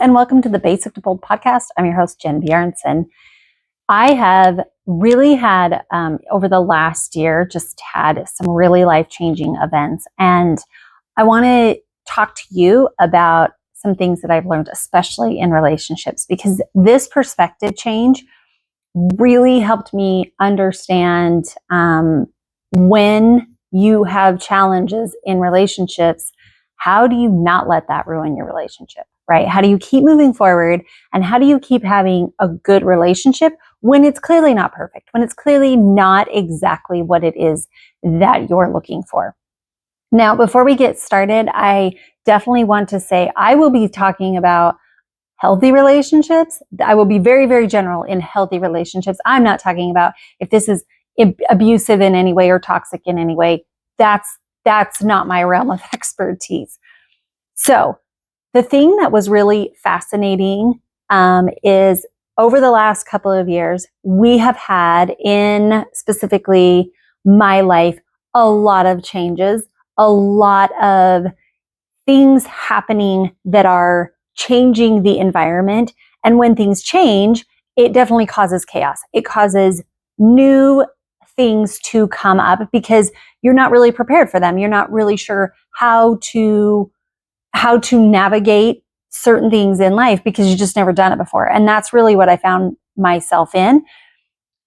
And welcome to the Basic to Bold podcast. I'm your host, Jen Bjornson. I have really had, over the last year, just had some really life-changing events. And I want to talk to you about some things that I've learned, especially in relationships, because this perspective change really helped me understand when you have challenges in relationships, how do you not let that ruin your relationship, right? How do you keep moving forward, and how do you keep having a good relationship when it's clearly not perfect, when it's clearly not exactly what it is that you're looking for? Now, before we get started, I definitely want to say I will be talking about healthy relationships. I will be very, very general in healthy relationships. I'm not talking about if this is abusive in any way or toxic in any way. That's not my realm of expertise. So the thing that was really fascinating is over the last couple of years, we have had in specifically my life, a lot of changes, a lot of things happening that are changing the environment. And when things change, it definitely causes chaos. It causes new things to come up because you're not really prepared for them. You're not really sure how to navigate certain things in life because you've just never done it before. And that's really what I found myself in.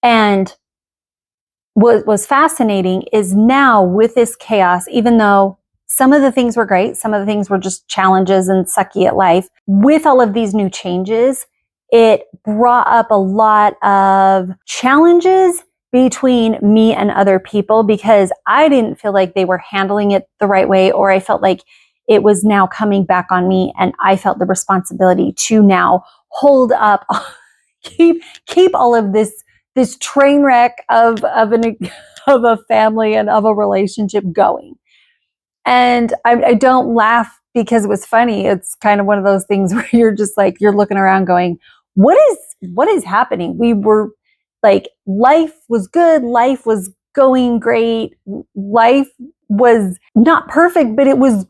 And what was fascinating is now with this chaos, even though some of the things were great, some of the things were just challenges and sucky at life, with all of these new changes, it brought up a lot of challenges between me and other people because I didn't feel like they were handling it the right way, or I felt like it was now coming back on me, and I felt the responsibility to now hold up, keep all of this train wreck of a family and of a relationship going. And I don't laugh because it was funny. It's kind of one of those things where you're just like, you're looking around going, what is happening? We were like, life was good. Life was going great. Life was not perfect, but it was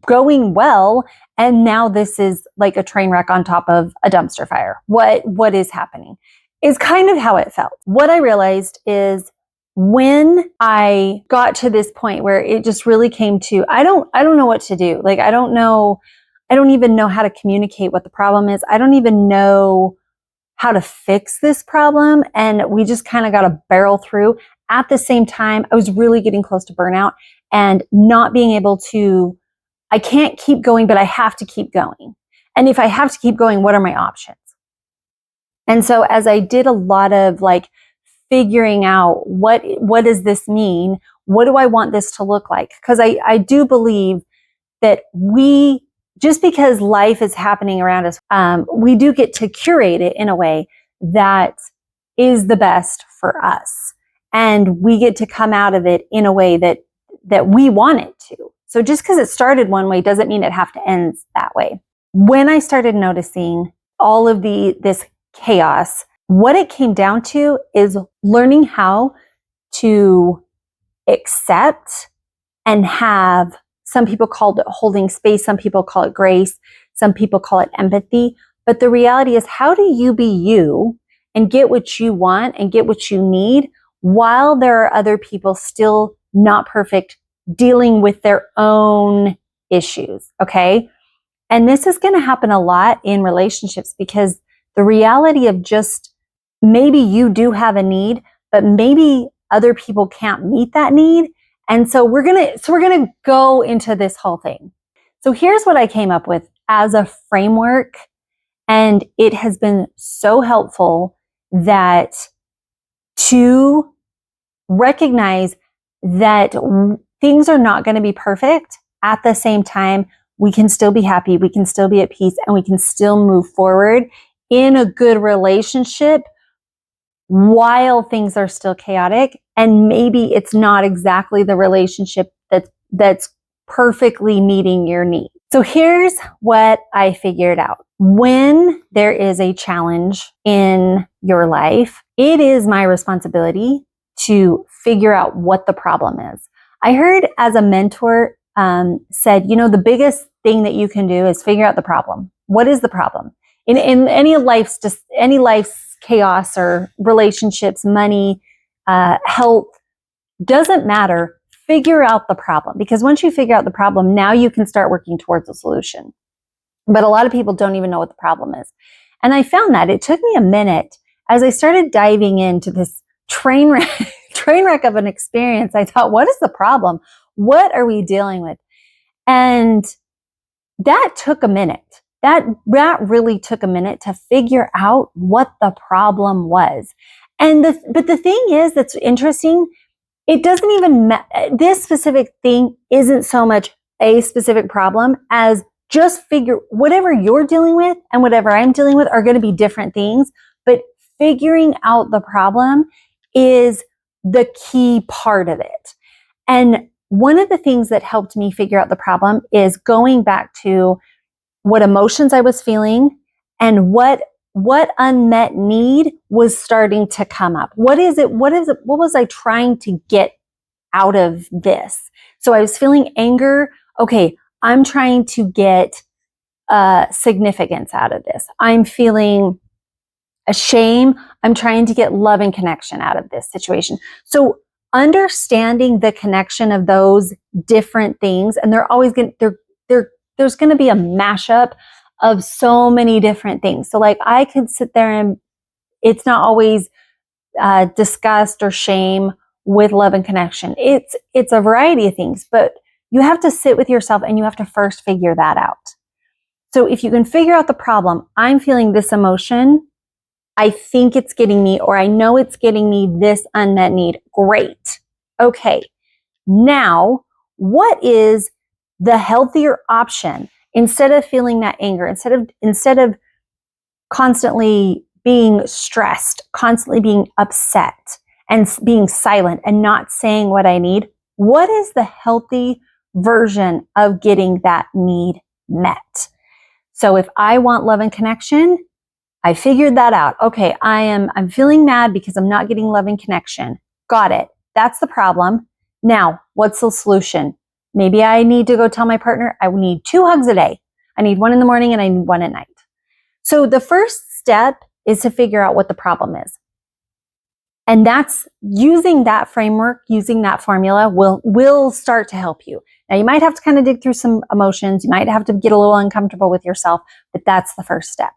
going well. And now this is like a train wreck on top of a dumpster fire. What is happening is kind of how it felt. What I realized is when I got to this point where it just really came to, I don't know what to do. Like, I don't even know how to communicate what the problem is. I don't even know how to fix this problem. And we just kind of got to barrel through. At the same time, I was really getting close to burnout and not being able to, I can't keep going, but I have to keep going. And if I have to keep going, what are my options? And so as I did a lot of like figuring out what does this mean? What do I want this to look like? Because I do believe that just because life is happening around us, we do get to curate it in a way that is the best for us. And we get to come out of it in a way that we want it to. So just because it started one way doesn't mean it have to end that way. When I started noticing all of this chaos, what it came down to is learning how to accept and have, some people call it holding space, some people call it grace, some people call it empathy. But the reality is, how do you be you and get what you want and get what you need while there are other people still not perfect dealing with their own issues? Okay. And this is going to happen a lot in relationships because the reality of just maybe you do have a need, but maybe other people can't meet that need. And so we're going to go into this whole thing. So here's what I came up with as a framework. And it has been so helpful that to recognize that things are not going to be perfect. At the same time, we can still be happy, we can still be at peace, and we can still move forward in a good relationship while things are still chaotic. And maybe it's not exactly the relationship that's perfectly meeting your needs. So here's what I figured out. When there is a challenge in your life, it is my responsibility to figure out what the problem is. I heard as a mentor said, the biggest thing that you can do is figure out the problem. What is the problem? In any life's chaos or relationships, money, health, doesn't matter. Figure out the problem, because once you figure out the problem, now you can start working towards a solution. But a lot of people don't even know what the problem is. And I found that it took me a minute as I started diving into this train wreck of an experience. I thought, what is the problem? What are we dealing with? And that took a minute. That really took a minute to figure out what the problem was. But the thing is that's interesting, it doesn't even this specific thing isn't so much a specific problem as just figure whatever you're dealing with and whatever I'm dealing with are going to be different things, but figuring out the problem is the key part of it. And one of the things that helped me figure out the problem is going back to what emotions I was feeling and what unmet need was starting to come up. What was I trying to get out of this? So I was feeling anger. Okay, I'm trying to get significance out of this. I'm feeling a shame. I'm trying to get love and connection out of this situation. So understanding the connection of those different things, and they're always going to, there's going to be a mashup of so many different things. So like I could sit there and it's not always disgust or shame with love and connection. It's a variety of things, but you have to sit with yourself and you have to first figure that out. So if you can figure out the problem, I'm feeling this emotion, I think it's getting me, or I know it's getting me this unmet need. Great. Okay. Now, what is the healthier option? Instead of feeling that anger, instead of constantly being stressed, constantly being upset and being silent and not saying what I need, what is the healthy version of getting that need met? So if I want love and connection, I figured that out. Okay, I'm feeling mad because I'm not getting love and connection. Got it. That's the problem. Now, what's the solution? Maybe I need to go tell my partner I need 2 hugs a day. I need 1 in the morning and I need 1 at night. So the first step is to figure out what the problem is. And that's using that framework, using that formula will start to help you. Now you might have to kind of dig through some emotions. You might have to get a little uncomfortable with yourself, but that's the first step.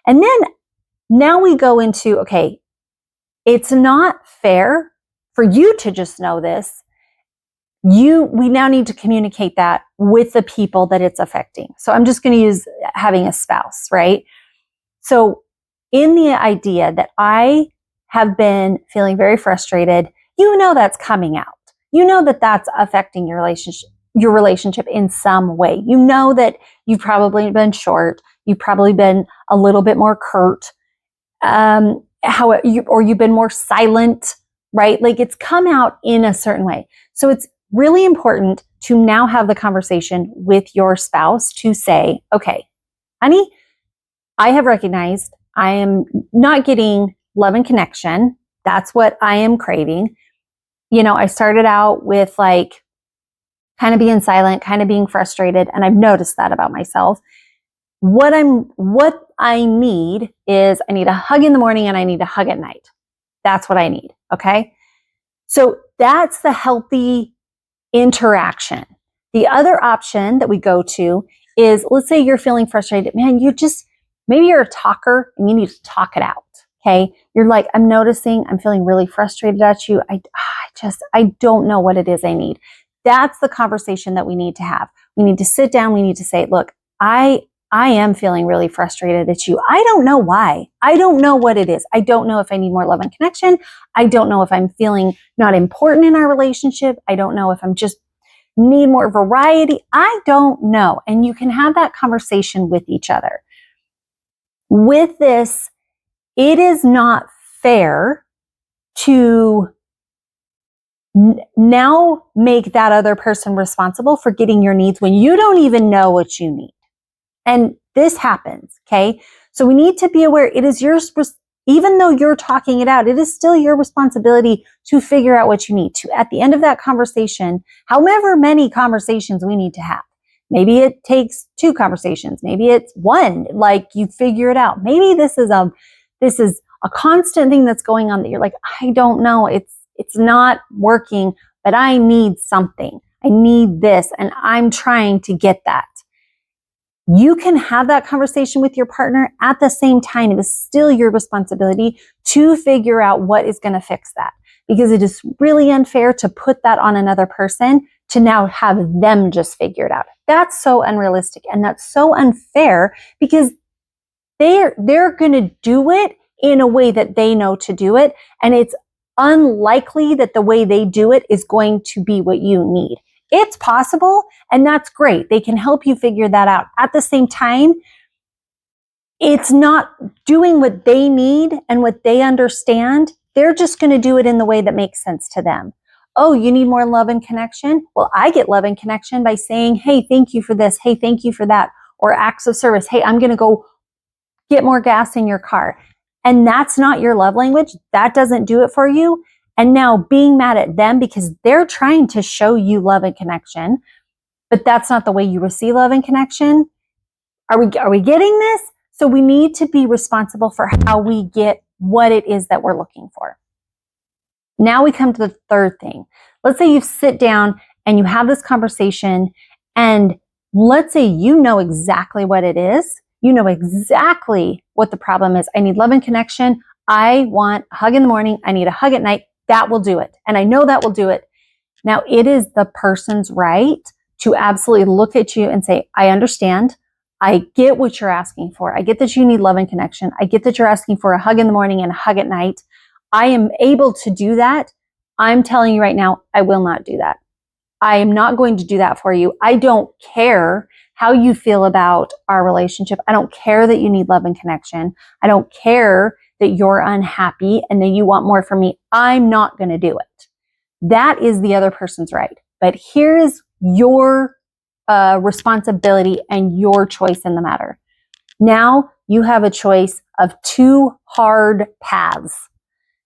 And then now we go into, okay, it's not fair for you to just know this. We now need to communicate that with the people that it's affecting. So I'm just going to use having a spouse, right? So in the idea that I have been feeling very frustrated, that's coming out. That's affecting your relationship in some way. That you've probably been short. You've probably been a little bit more curt, or you've been more silent, right? Like it's come out in a certain way. So it's really important to now have the conversation with your spouse to say, okay, honey, I have recognized I am not getting love and connection. That's what I am craving. I started out with like kind of being silent, kind of being frustrated, and I've noticed that about myself. What I need is I need a hug in the morning and I need a hug at night. That's what I need. Okay. So that's the healthy interaction. The other option that we go to is, let's say you're feeling frustrated. Man, maybe you're a talker and you need to talk it out. Okay. You're like, I'm noticing I'm feeling really frustrated at you. I don't know what it is I need. That's the conversation that we need to have. We need to sit down. We need to say, look, I am feeling really frustrated at you. I don't know why. I don't know what it is. I don't know if I need more love and connection. I don't know if I'm feeling not important in our relationship. I don't know if I'm just need more variety. I don't know. And you can have that conversation with each other. With this, it is not fair to now make that other person responsible for getting your needs when you don't even know what you need. And this happens, okay? So we need to be aware it is even though you're talking it out, it is still your responsibility to figure out what you need to. At the end of that conversation, however many conversations we need to have, Maybe it takes 2 conversations. Maybe it's 1, like you figure it out. Maybe this is a constant thing that's going on that you're like, I don't know. It's not working, but I need something. I need this, and I'm trying to get that. You can have that conversation with your partner at the same time. It is still your responsibility to figure out what is going to fix that, because it is really unfair to put that on another person to now have them just figure it out. That's so unrealistic, and that's so unfair, because they're going to do it in a way that they know to do it, and it's unlikely that the way they do it is going to be what you need. It's possible, and that's great. They can help you figure that out. At the same time, it's not doing what they need and what they understand. They're just going to do it in the way that makes sense to them. Oh, you need more love and connection? Well, I get love and connection by saying, hey, thank you for this. Hey, thank you for that. Or acts of service. Hey, I'm going to go get more gas in your car. And that's not your love language. That doesn't do it for you. And now being mad at them because they're trying to show you love and connection, but that's not the way you receive love and connection. Are we getting this? So we need to be responsible for how we get what it is that we're looking for. Now we come to the third thing. Let's say you sit down and you have this conversation, and let's say you know exactly what it is. You know exactly what the problem is. I need love and connection. I want a hug in the morning. I need a hug at night. That will do it. And I know that will do it. Now, it is the person's right to absolutely look at you and say, I understand. I get what you're asking for. I get that you need love and connection. I get that you're asking for a hug in the morning and a hug at night. I am able to do that. I'm telling you right now, I will not do that. I am not going to do that for you. I don't care how you feel about our relationship. I don't care that you need love and connection. I don't care that you're unhappy and that you want more from me. I'm not going to do it. That is the other person's right. But here's your responsibility and your choice in the matter. Now you have a choice of 2 hard paths.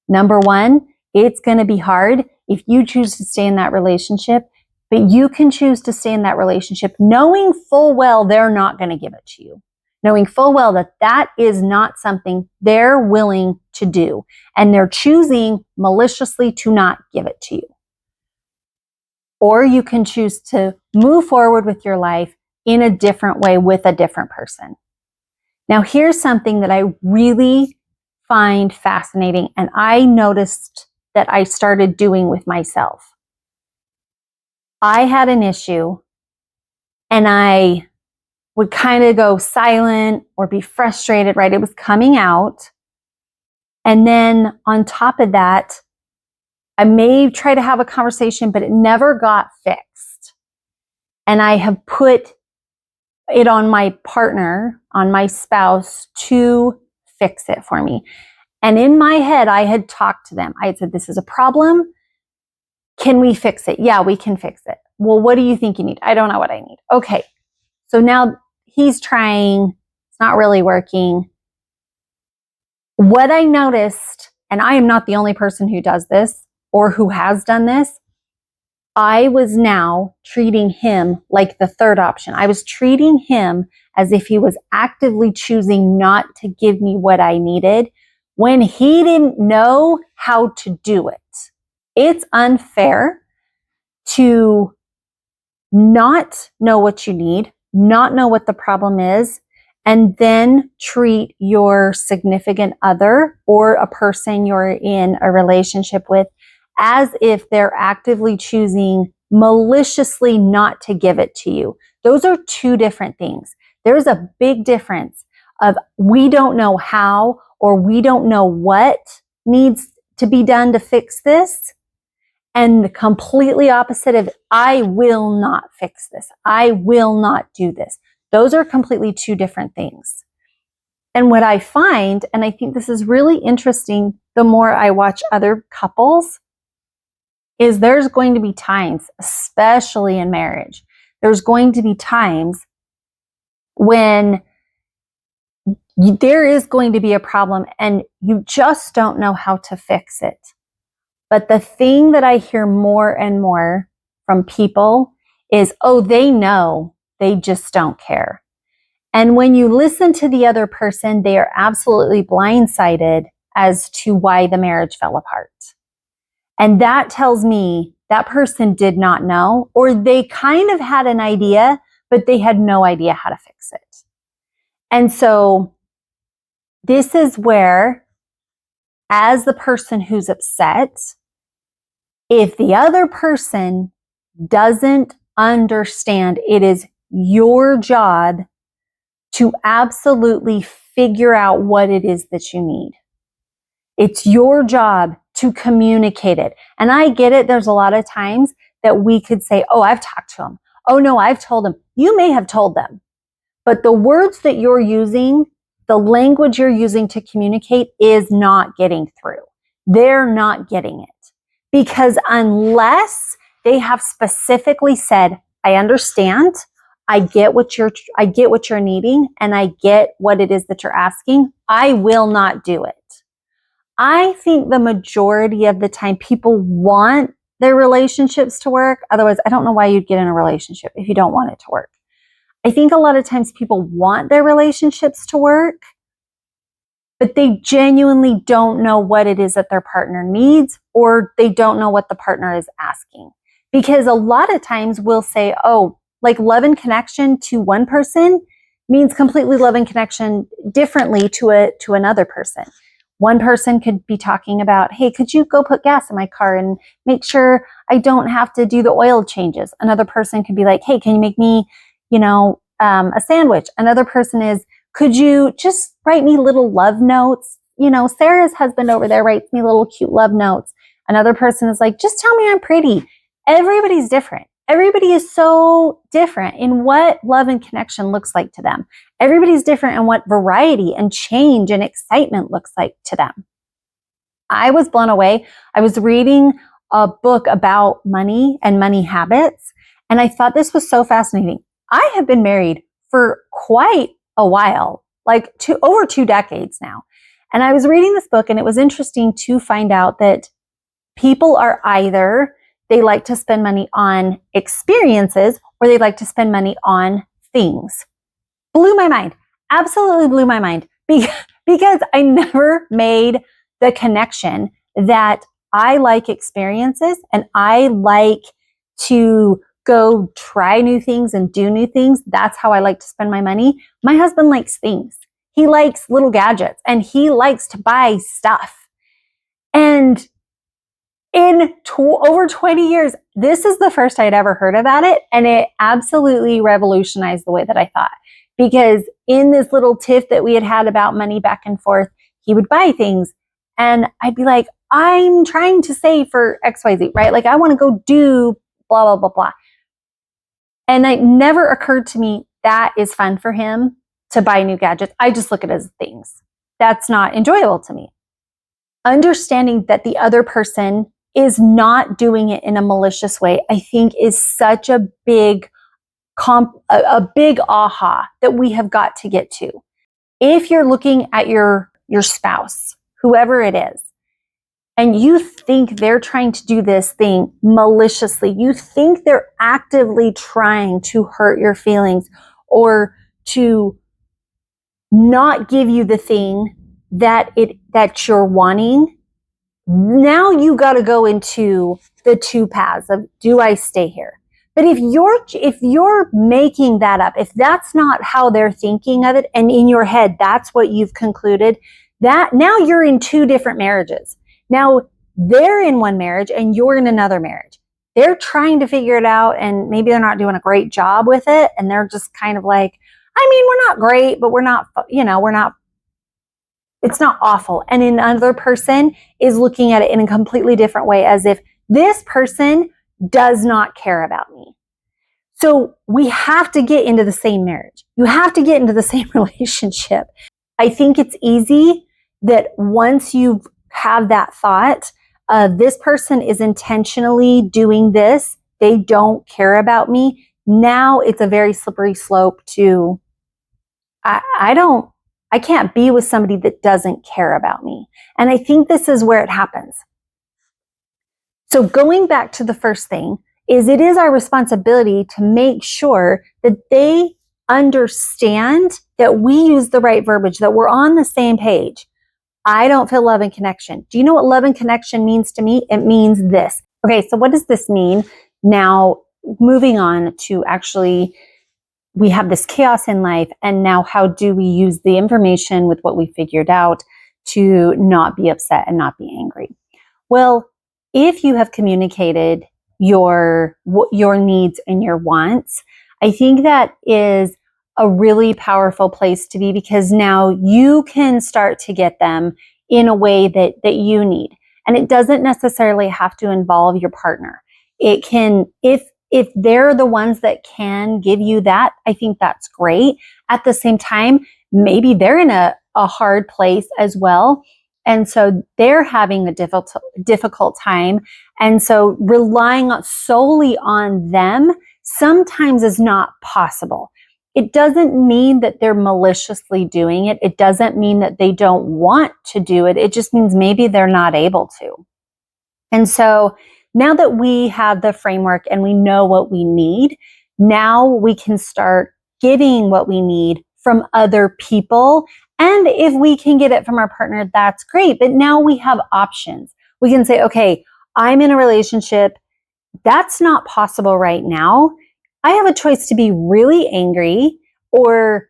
Number 1, it's going to be hard if you choose to stay in that relationship, but you can choose to stay in that relationship knowing full well they're not going to give it to you. Knowing full well that that is not something they're willing to do, and they're choosing maliciously to not give it to you. Or you can choose to move forward with your life in a different way with a different person. Now, here's something that I really find fascinating, and I noticed that I started doing with myself. I had an issue, and I would kind of go silent or be frustrated, right? It was coming out. And then on top of that, I may try to have a conversation, but it never got fixed. And I have put it on my partner, on my spouse, to fix it for me. And in my head, I had talked to them. I had said, this is a problem. Can we fix it? Yeah, we can fix it. Well, what do you think you need? I don't know what I need. Okay. So now he's trying. It's not really working. What I noticed, and I am not the only person who does this or who has done this, I was now treating him like the third option. I was treating him as if he was actively choosing not to give me what I needed when he didn't know how to do it. It's unfair to not know what you need, not know what the problem is, and then treat your significant other or a person you're in a relationship with as if they're actively choosing maliciously not to give it to you. Those are 2 different things. There's a big difference of we don't know how or we don't know what needs to be done to fix this, and the completely opposite of I will not fix this. I will not do this. Those are completely 2 different things. And what I find, and I think this is really interesting, the more I watch other couples, is there's going to be times, especially in marriage, there's going to be times when there is going to be a problem and you just don't know how to fix it. But the thing that I hear more and more from people is, oh, they know They just don't care. And when you listen to the other person, they are absolutely blindsided as to why the marriage fell apart. And that tells me that person did not know, or they kind of had an idea, but they had no idea how to fix it. And so this is where, as the person who's upset, if the other person doesn't understand, it is your job to absolutely figure out what it is that you need. It's your job to communicate it. And I get it. There's a lot of times that we could say, oh, I've talked to him. Oh, no, I've told him. You may have told them. But the words that you're using, the language you're using to communicate is not getting through. They're not getting it. Because unless they have specifically said, I understand, I get what you're needing, and I get what it is that you're asking, I will not do it. I think the majority of the time people want their relationships to work. Otherwise, I don't know why you'd get in a relationship if you don't want it to work. I think a lot of times people want their relationships to work, but they genuinely don't know what it is that their partner needs, or they don't know what the partner is asking. Because a lot of times we'll say, oh, like love and connection to one person means completely love and connection differently to another person. One person could be talking about, hey, could you go put gas in my car and make sure I don't have to do the oil changes? Another person could be like, hey, can you make me, a sandwich? Another person is, could you just write me little love notes? Sarah's husband over there writes me little cute love notes. Another person is like, just tell me I'm pretty. Everybody's different. Everybody is so different in what love and connection looks like to them. Everybody's different in what variety and change and excitement looks like to them. I was blown away. I was reading a book about money and money habits, and I thought this was so fascinating. I have been married for quite a while, like over 2 decades now. And I was reading this book, and it was interesting to find out that people are either they like to spend money on experiences or they like to spend money on things. Blew my mind. Absolutely blew my mind because I never made the connection that I like experiences and I like to go try new things and do new things. That's how I like to spend my money. My husband likes things. He likes little gadgets and he likes to buy stuff. And in over 20 years, this is the first I'd ever heard about it. And it absolutely revolutionized the way that I thought. Because in this little tiff that we had about money back and forth, he would buy things. And I'd be like, I'm trying to save for XYZ, right? Like I want to go do blah, blah, blah, blah. And it never occurred to me that is fun for him to buy new gadgets. I just look at it as things. That's not enjoyable to me. Understanding that the other person is not doing it in a malicious way, I think is such a big aha that we have got to get to. If you're looking at your spouse, whoever it is, and you think they're trying to do this thing maliciously, you think they're actively trying to hurt your feelings or to not give you the thing that you're wanting, now you got to go into the two paths of, do I stay here? But if you're making that up, if that's not how they're thinking of it, and in your head that's what you've concluded, that now you're in 2 different marriages. Now they're in one marriage and you're in another marriage. They're trying to figure it out and maybe they're not doing a great job with it. And they're just kind of like, I mean, we're not great, but it's not awful. And another person is looking at it in a completely different way, as if this person does not care about me. So we have to get into the same marriage. You have to get into the same relationship. I think it's easy that once you have that thought, this person is intentionally doing this, they don't care about me. Now it's a very slippery slope to, I can't be with somebody that doesn't care about me. And I think this is where it happens. So going back to the first thing, is it is our responsibility to make sure that they understand that we use the right verbiage, that we're on the same page. I don't feel love and connection. Do you know what love and connection means to me? It means this. Okay, so what does this mean? Now, moving on to actually, we have this chaos in life, and now how do we use the information with what we figured out to not be upset and not be angry? Well, if you have communicated your needs and your wants, I think that is a really powerful place to be, because now you can start to get them in a way that you need. And it doesn't necessarily have to involve your partner. It can, if they're the ones that can give you that, I think that's great. At the same time, maybe they're in a hard place as well. And so they're having a difficult time. And so relying solely on them sometimes is not possible. It doesn't mean that they're maliciously doing it. It doesn't mean that they don't want to do it. It just means maybe they're not able to. And so now that we have the framework and we know what we need, now we can start getting what we need from other people. And if we can get it from our partner, that's great. But now we have options. We can say, okay, I'm in a relationship. That's not possible right now. I have a choice to be really angry, or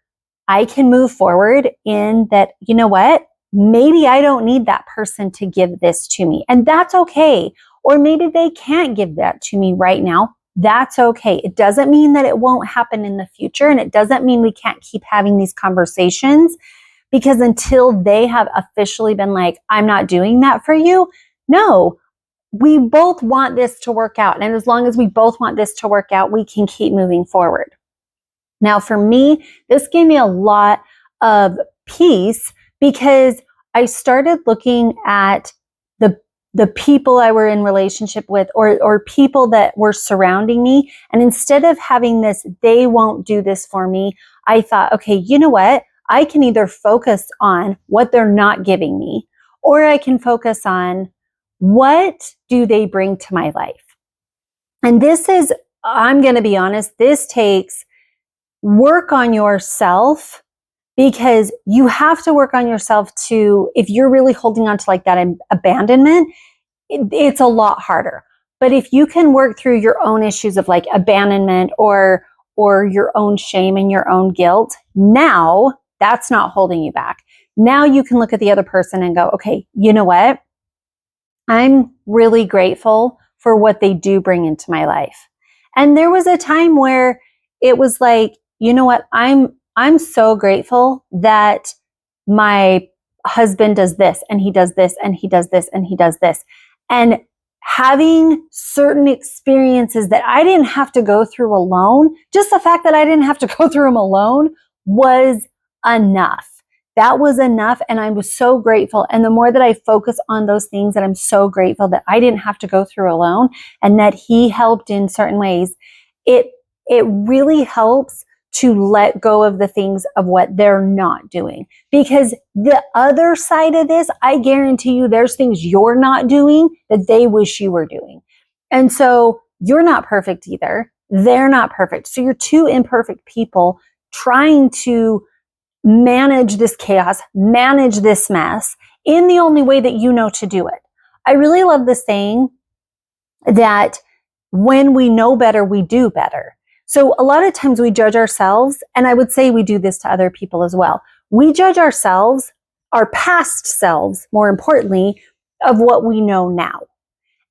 I can move forward in that, you know what? Maybe I don't need that person to give this to me, and that's okay. Or maybe they can't give that to me right now. That's okay. It doesn't mean that it won't happen in the future, and it doesn't mean we can't keep having these conversations, because until they have officially been like, I'm not doing that for you, no. We both want this to work out. And as long as we both want this to work out, we can keep moving forward. Now, for me, this gave me a lot of peace, because I started looking at the people I were in relationship with, or people that were surrounding me. And instead of having this, they won't do this for me, I thought, okay, you know what? I can either focus on what they're not giving me, or I can focus on what do they bring to my life. And this is, I'm going to be honest, this takes work on yourself, because you have to work on yourself to, if you're really holding on to like that abandonment, it's a lot harder. But if you can work through your own issues of like abandonment or your own shame and your own guilt, now that's not holding you back. Now you can look at the other person and go, okay, you know what? I'm really grateful for what they do bring into my life. And there was a time where it was like, you know what? I'm so grateful that my husband does this, and he does this, and he does this, and he does this. And having certain experiences that I didn't have to go through alone, just the fact that I didn't have to go through them alone was enough. That was enough. And I was so grateful. And the more that I focus on those things, that I'm so grateful that I didn't have to go through alone, and that he helped in certain ways, it really helps to let go of the things of what they're not doing. Because the other side of this, I guarantee you there's things you're not doing that they wish you were doing. And so you're not perfect either. They're not perfect. So you're two imperfect people trying to manage this chaos, manage this mess in the only way that you know to do it. I really love the saying that when we know better, we do better. So a lot of times we judge ourselves, and I would say we do this to other people as well. We judge ourselves, our past selves, more importantly, of what we know now.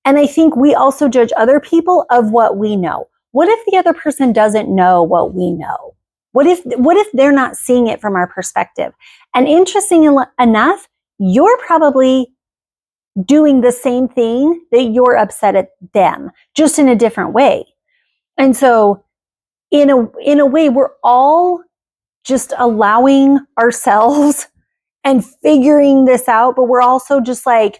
And I think we also judge other people of what we know. What if the other person doesn't know what we know? What if they're not seeing it from our perspective? And interesting enough, you're probably doing the same thing that you're upset at them, just in a different way. And so in a way, we're all just allowing ourselves and figuring this out, but we're also just like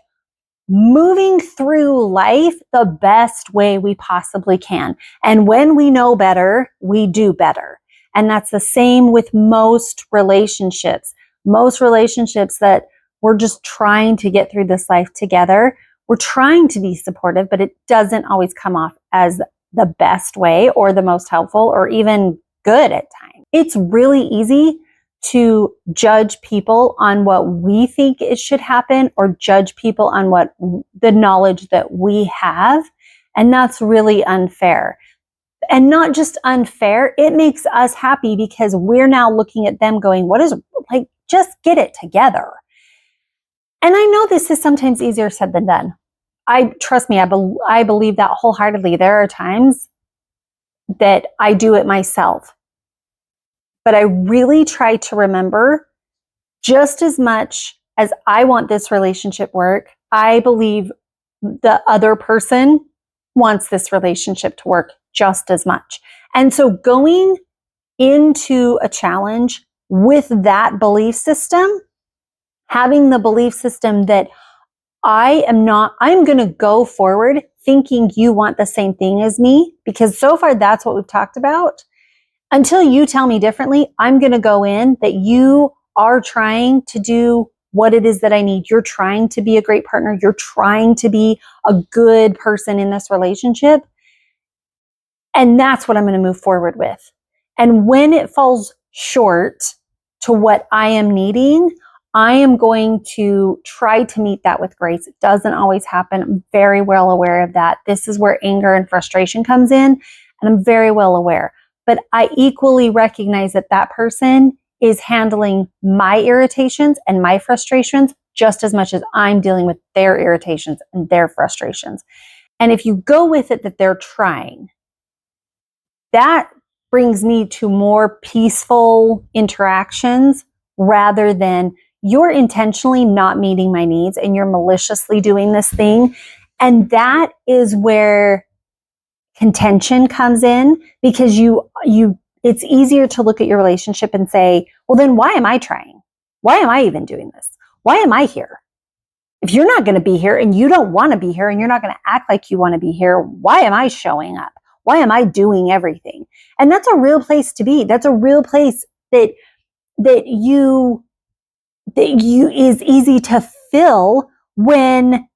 moving through life the best way we possibly can. And when we know better, we do better. And that's the same with most relationships. Most relationships that we're just trying to get through this life together. We're trying to be supportive, but it doesn't always come off as the best way or the most helpful or even good at times. It's really easy to judge people on what we think it should happen or judge people on what the knowledge that we have. And that's really unfair. And not just unfair, it makes us happy because we're now looking at them going, what is, like, just get it together. And I know this is sometimes easier said than done. Trust me, I believe that wholeheartedly. There are times that I do it myself. But I really try to remember, just as much as I want this relationship work, I believe the other person wants this relationship to work just as much. And so going into a challenge with that belief system, having the belief system that I'm going to go forward thinking you want the same thing as me, because so far that's what we've talked about. Until you tell me differently, I'm going to go in that you are trying to do what it is that I need. You're trying to be a great partner. You're trying to be a good person in this relationship. And that's what I'm going to move forward with. And when it falls short to what I am needing, I am going to try to meet that with grace. It doesn't always happen. I'm very well aware of that. This is where anger and frustration comes in, and I'm very well aware. But I equally recognize that that person is handling my irritations and my frustrations just as much as I'm dealing with their irritations and their frustrations. And if you go with it that they're trying, that brings me to more peaceful interactions rather than you're intentionally not meeting my needs and you're maliciously doing this thing. And that is where contention comes in, because it's easier to look at your relationship and say, well, then why am I trying? Why am I even doing this? Why am I here? If you're not going to be here and you don't want to be here and you're not going to act like you want to be here, why am I showing up? Why am I doing everything? And that's a real place to be. That's a real place that is easy to fill when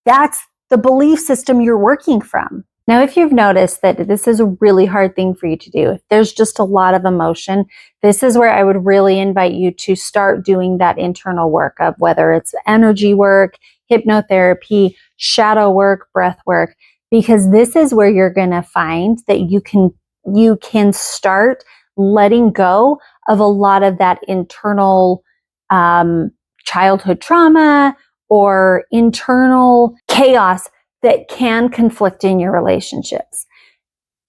that's the belief system you're working from. Now, if you've noticed that this is a really hard thing for you to do, if there's just a lot of emotion, this is where I would really invite you to start doing that internal work of whether it's energy work, hypnotherapy, shadow work, breath work, because this is where you're going to find that you can start letting go of a lot of that internal childhood trauma or internal chaos that can conflict in your relationships.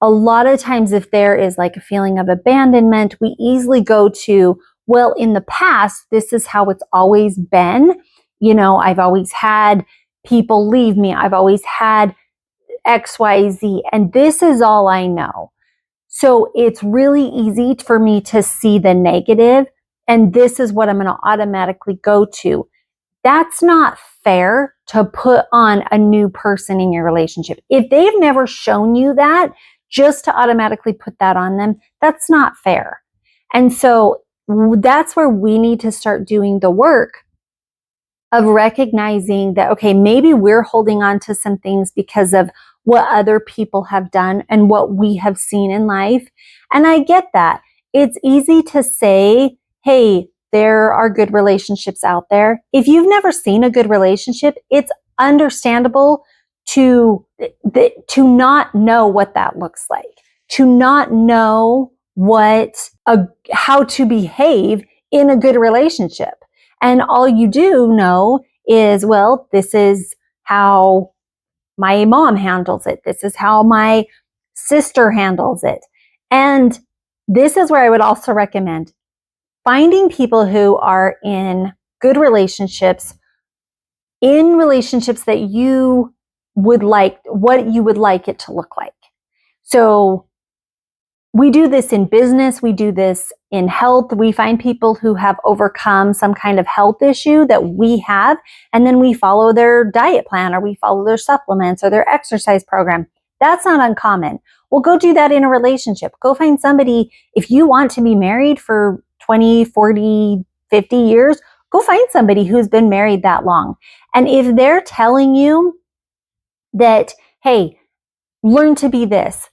A lot of times, if there is like a feeling of abandonment, we easily go to, well, in the past, this is how it's always been. You know, I've always had people leave me. I've always had X, Y, Z, and this is all I know. So it's really easy for me to see the negative, and this is what I'm going to automatically go to. That's not fair to put on a new person in your relationship. If they've never shown you that, just to automatically put that on them, that's not fair. And so that's where we need to start doing the work of recognizing that, okay, maybe we're holding on to some things because of what other people have done and what we have seen in life. And I get that. It's easy to say, hey, there are good relationships out there. If you've never seen a good relationship, it's understandable to not know what that looks like, to not know how to behave in a good relationship. And all you do know is, well, this is how my mom handles it. This is how my sister handles it. And this is where I would also recommend finding people who are in good relationships, in relationships that you would like, what you would like it to look like. So we do this in business. We do this in health. We find people who have overcome some kind of health issue that we have, and then we follow their diet plan or we follow their supplements or their exercise program. That's not uncommon. Well, go do that in a relationship. Go find somebody. If you want to be married for 20, 40, 50 years, go find somebody who's been married that long. And if they're telling you that, hey, learn to be this,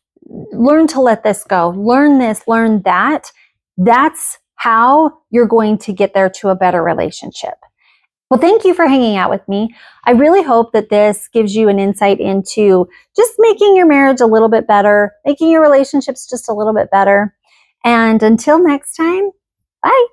learn to let this go, learn this, learn that. That's how you're going to get there to a better relationship. Well, thank you for hanging out with me. I really hope that this gives you an insight into just making your marriage a little bit better, making your relationships just a little bit better. And until next time, bye.